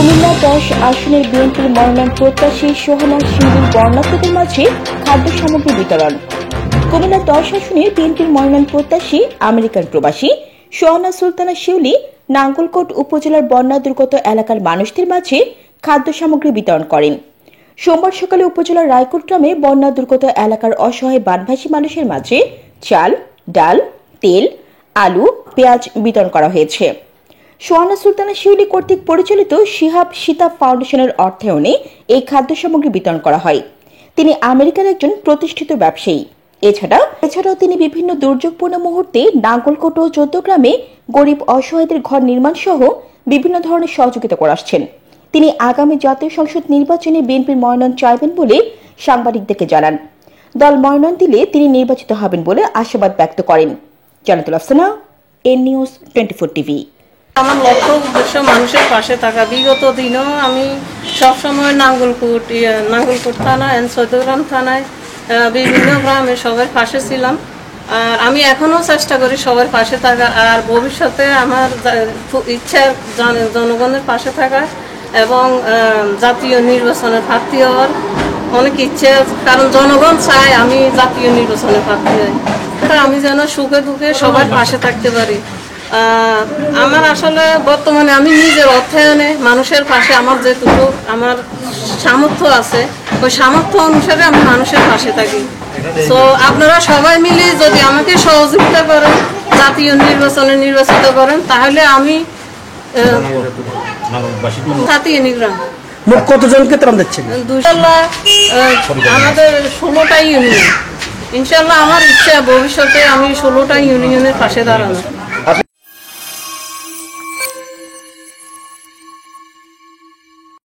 কুমিল্লা 10 আসনের বিএনপির মনোনয়ন প্রত্যাশী সোহানা শিউলির বর্ণাঢ্যদের মাঝে খাদ্য সামগ্রী বিতরণ। কুমিল্লা 10 আসনের বিএনপির মনোনয়ন প্রত্যাশী আমেরিকান প্রবাসী সোহানা সুলতানা শিউলি নাঙ্গলকোট উপজেলার বন্যা দুর্গত এলাকার মানুষদের মাঝে খাদ্য সামগ্রী বিতরণ করেন। সোমবার সকালে উপজেলার রায়কোট গ্রামে বন্যা দুর্গত এলাকার অসহায় বানভাসী মানুষের মাঝে চাল, ডাল, তেল, আলু, পেঁয়াজ বিতরণ করা হয়েছে। সোহানা সুলতানা শিউলি কর্তৃক পরিচালিত শিহাব সীতা ফাউন্ডেশনের অর্থায়নে এই খাদ্য সামগ্রী বিতরণ করা হয়। তিনি আমেরিকার একজন প্রতিষ্ঠিত ব্যবসায়ী। এছাড়াও তিনি বিভিন্ন দুর্যোগপূর্ণ মুহূর্তে নাঙ্গলকোট ও চৌদ্দগ্রামে গরিব অসহায়দের ঘর নির্মাণ সহ বিভিন্ন ধরনের সহযোগিতা করে আসছেন। তিনি আগামী জাতীয় সংসদ নির্বাচনে বিএনপির মনোনয়ন চাইবেন বলে সাংবাদিকদেরকে জানান। দল মনোনয়ন দিলে তিনি নির্বাচিত হবেন বলে আশাবাদ ব্যক্ত করেন। জানাতুল আফসানা, এননিউজ 24 টিভি। আমার লক্ষ্য উদ্দেশ্য মানুষের পাশে থাকা। বিগত দিনও আমি সবসময় নাঙ্গলকোট থানা চৌদ্দগ্রাম থানায় বিভিন্ন গ্রামে সবার পাশে ছিলাম। আর আমি এখনো চেষ্টা করি সবার পাশে থাকা। আর ভবিষ্যতে আমার ইচ্ছা জনগণের পাশে থাকা এবং জাতীয় নির্বাচনে প্রার্থী হওয়ার অনেক ইচ্ছে, কারণ জনগণ চায় আমি জাতীয় নির্বাচনে প্রার্থী হই। আমি যেন সুখে দুঃখে সবার পাশে থাকতে পারি। আমার আসলে বর্তমানে আমি নিজের অর্থায়নে মানুষের পাশে আমার যেটুকু আমার সামর্থ্য আছে ওই সামর্থ্য অনুসারে আমি মানুষের পাশে থাকি। তো আপনারা সবাই মিলে যদি আমাকে সহযোগিতা করেন, জাতীয় নির্বাচনে নির্বাচিত করেন, তাহলে আমি কতজনকে ত্রাণ দিচ্ছেন? আমাদের 16টা ইউনিয়ন। ইনশাল্লাহ আমার ইচ্ছা ভবিষ্যতে আমি 16টা ইউনিয়নের পাশে দাঁড়ানো।